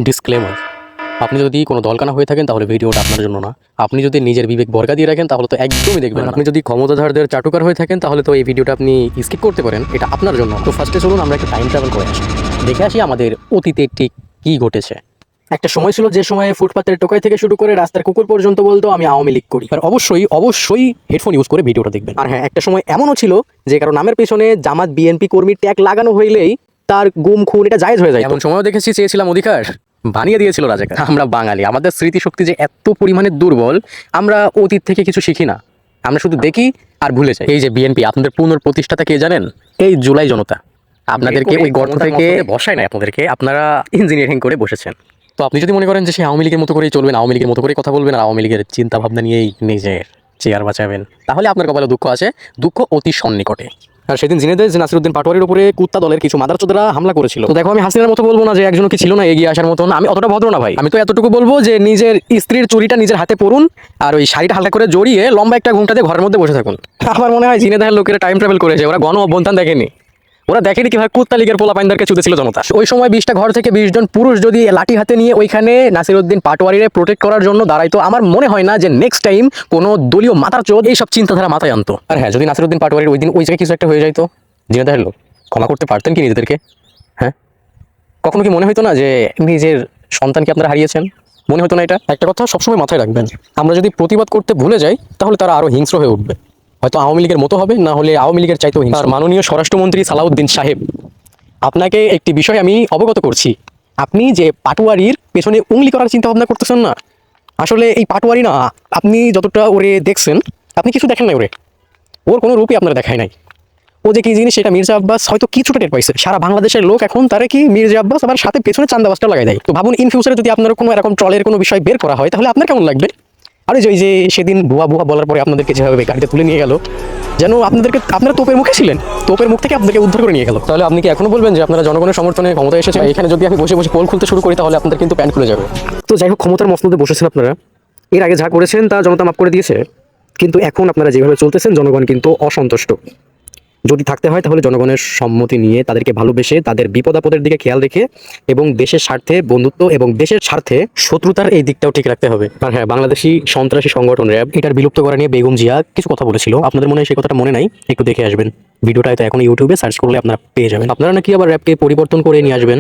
Disclaimer, আপনি যদি কোনো দলকানা হয়ে থাকেন তাহলে ভিডিওটা আপনার জন্য না। আপনি যদি নিজের বিবেক বর্গা দিয়ে রাখেন তাহলে তো একদমই দেখবেন না। আপনি যদি ক্ষমতাধরদের চাটুকার হয়ে থাকেন তাহলে তো এই ভিডিওটা আপনি স্কিপ করতে পারেন, এটা আপনার জন্য। তো ফার্স্টে চলুন আমরা একটা টাইম ট্রাভেল করে আসি, দেখে আসি আমাদের অতীতে ঠিক কী ঘটেছে। একটা সময় ছিল যে সময়ে ফুটপাতের টোকাই থেকে শুরু করে রাস্তার কুকুর পর্যন্ত বলতো আমি আওয়ামী লীগ করি। আর অবশ্যই অবশ্যই হেডফোন ইউজ করে ভিডিওটা দেখবেন। আর হ্যাঁ, একটা সময় এমনও ছিল যে কারো নামের পেছনে জামাত বিএনপি কর্মীর ট্যাগ লাগানো হইলেই তার গুম খুন এটা জায়েজ হয়ে যায়। এমন সময়ও দেখেছি চেয়েছিলাম অধিকার, বানিয়ে দিয়েছিল রাজাকার। আমরা বাঙালি, আমাদের স্মৃতিশক্তি যে এত পরিমাণে দুর্বল, আমরা অতীত থেকে কিছু শিখি না, আমরা শুধু দেখি আর ভুলে যাই। এই যে বিএনপি, আপনাদের পুনঃপ্রতিষ্ঠাতা কে জানেন? এই জুলাই জনতা। আপনাদেরকে ওই গর্ত থেকে বসায় নাই, আপনাদেরকে আপনারা ইঞ্জিনিয়ারিং করে বসেছেন। তো আপনি যদি মনে করেন যে সে আওয়ামী লীগের মতো করেই চলবেন, আওয়ামী লীগের মতো করেই কথা বলবেন আর আওয়ামী লীগের চিন্তা ভাবনা নিয়েই নিজের চেয়ার বাঁচাবেন, তাহলে আপনার কপালে দুঃখ আছে, দুঃখ অতি সন্নিকটে। আর সেদিন জিনেদের যে নাসিরউদ্দিন পাটোয়ারির উপরে কুত্তা দলের কিছু মাদারচোদরা হামলা করেছিল। তো দেখো, আমি হাসিনার মতো বলবো না যে একজনও কি ছিল না এগিয়ে আসার মতন, আমি অতটা ভদ্র না ভাই। আমি তো এতটুকু বলবো যে নিজের স্ত্রীর চুরিটা নিজের হাতে পড়ুন আর ওই শাড়িটা হালকা করে জড়িয়ে লম্বা একটা ঘুমটা দিয়ে ঘরের মধ্যে বসে থাকুন। আমার মনে হয় জিনেদার লোকেরা টাইম ট্রাভেল করেছে, ওরা গণ অভ্যন্থান দেখেনি, ওরা দেখেনি কিভাবে কুত্তা লীগের পোলাপাইনদেরকে চুদেছিল জনতা। ওই সময় 20টা ঘর থেকে 20 জন পুরুষ যদি লাঠি হাতে নিয়ে ওইখানে নাসিরউদ্দিন পাটোয়ারিরে প্রোটেক্ট করার জন্য দাঁড়াইতো, আমার মনে হয় না যে নেক্সট টাইম কোনো দলীয় মাথারচোদ এইসব চিন্তাধারা মাথায় আনতো। আর হ্যাঁ, যদি নাসিরউদ্দিন পাটোয়ারির ওই দিন ওই জায়গায় কিছু একটা হয়ে যাইতো, জিনেদার লোক ক্ষমা করতে পারতেন কি নিজেদেরকে? হ্যাঁ, কখনো কি মনে হতো না যে নিজের সন্তানকে আপনারা হারিয়েছেন? মনে হতো না এটা? একটা কথা সবসময় মাথায় রাখবেন, আমরা যদি প্রতিবাদ করতে ভুলে যাই তাহলে তারা আরো হিংস্র হয়ে উঠবে, হয়তো আওয়ামী লীগের মতো হবে, না হলে আওয়ামী লীগের চাইতেও হিংস্র। আর মাননীয় স্বরাষ্ট্রমন্ত্রী সালাউদ্দিন সাহেব, আপনাকে একটি বিষয় আমি অবগত করছি, আপনি যে পাটোয়ারির পেছনে উংলি করার চিন্তা ভাবনা করতেছেন না, আসলে এই পাটোয়ারি না, আপনি যতটা ওরে দেখছেন আপনি কিছু দেখেন নাই, ওর কোনো রূপই আপনারা দেখায় নাই। ও যে কি জিনিস সেটা মির্জা আব্বাস হয়তো কিছুটা টের পাইছে, সারা বাংলাদেশের লোক এখন তারা কি মির্জা আব্বাস আবার সাথে পেছনে চান্দাবাজটা লাগাই দেয়। তো ভাবুন, ইন ফিউচারে যদি আপনার কোনো এরকম ট্রলের কোনো বিষয় বের করা হয় তাহলে আপনার কেমন লাগবে? আরে যে সেদিন বুয়া বুয়া বলার পরে আপনাদেরকে যেভাবে গাড়িতে তুলে নিয়ে গেল, যেন আপনারা তোপের মুখে ছিলেন, তোপের মুখ থেকে আপনাদেরকে উদ্ধার করে নিয়ে গেল। তাহলে আপনি কি এখনো বলবেন যে আপনারা জনগণের সমর্থনে ক্ষমতায় এসেছেন? এখানে যদি আমি বসে বসে পোল খুলতে শুরু করি তাহলে আপনাদের কিন্তু প্যান্ট খুলে যাবে। তো যাই হোক, ক্ষমতার মসনদে বসেছেন আপনারা, এর আগে যা করেছেন তা জনতা মাফ করে দিয়েছে, কিন্তু এখন আপনারা যেভাবে চলতেছেন জনগণ কিন্তু অসন্তুষ্ট। যদি থাকতে হয় তাহলে জনগণের সম্মতি নিয়ে, তাদেরকে ভালোবেসে, তাদের বিপদ আপদের দিকে খেয়াল রেখে এবং দেশের স্বার্থে বন্ধুত্ব এবং দেশের স্বার্থে শত্রুতার এই দিকটাও ঠিক রাখতে হবে। আর হ্যাঁ, বাংলাদেশি সন্ত্রাসী সংগঠন র্যাব এটার বিলুপ্ত করা নিয়ে বেগম জিয়া কিছু কথা বলেছিল, আপনাদের মনে হয় সেই কথাটা মনে নাই? একটু দেখে আসবেন ভিডিওটা, হয়তো এখন ইউটিউবে সার্চ করলে আপনারা পেয়ে যাবেন। আপনারা নাকি আবার র্যাবকে পরিবর্তন করে নিয়ে আসবেন।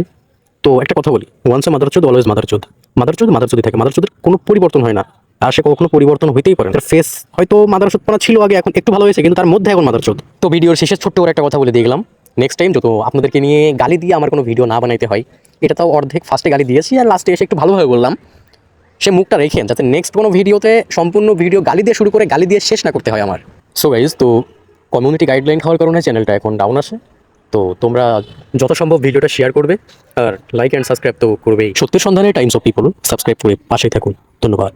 তো একটা কথা বলি, ওয়ান্স এ মাদারচোদ অলওয়েজ মাদারচোদ। মাদারচোদই থাকে, মাদারচোদের কোনো পরিবর্তন হয় না, আর সে কখনো পরিবর্তন হইতেই পারে। তার ফেস হয়তো মাদারচোদপনা ছিল আগে, এখন একটু ভালো হয়েছে, কিন্তু তার মধ্যে এখন মাদারচোদ। তো ভিডিওর শেষে ছোট্ট করে একটা কথা বলে দিয়ে গেলাম, নেক্সট টাইম যত আপনাদেরকে নিয়ে গালি দিয়ে আমার কোনো ভিডিও না বানাইতে হয়, এটা তাও অর্ধেক ফার্স্টে গালি দিয়েছি আর লাস্টে এসে একটু ভালোভাবে বললাম, সে মুখটা রেখেন যাতে নেক্সট কোনো ভিডিওতে সম্পূর্ণ ভিডিও গালি দিয়ে শুরু করে গালি দিয়ে শেষ না করতে হয় আমার। সো গাইজ, তো কমিউনিটি গাইডলাইন খাওয়ার কারণে চ্যানেলটা এখন ডাউন আসে, তো তোমরা যত সম্ভব ভিডিওটা শেয়ার করবে আর লাইক অ্যান্ড সাবস্ক্রাইব তো করবেই। সত্যের সন্ধানে টাইমস অফ পিপল সাবস্ক্রাইব করে পাশেই থাকুন। ধন্যবাদ।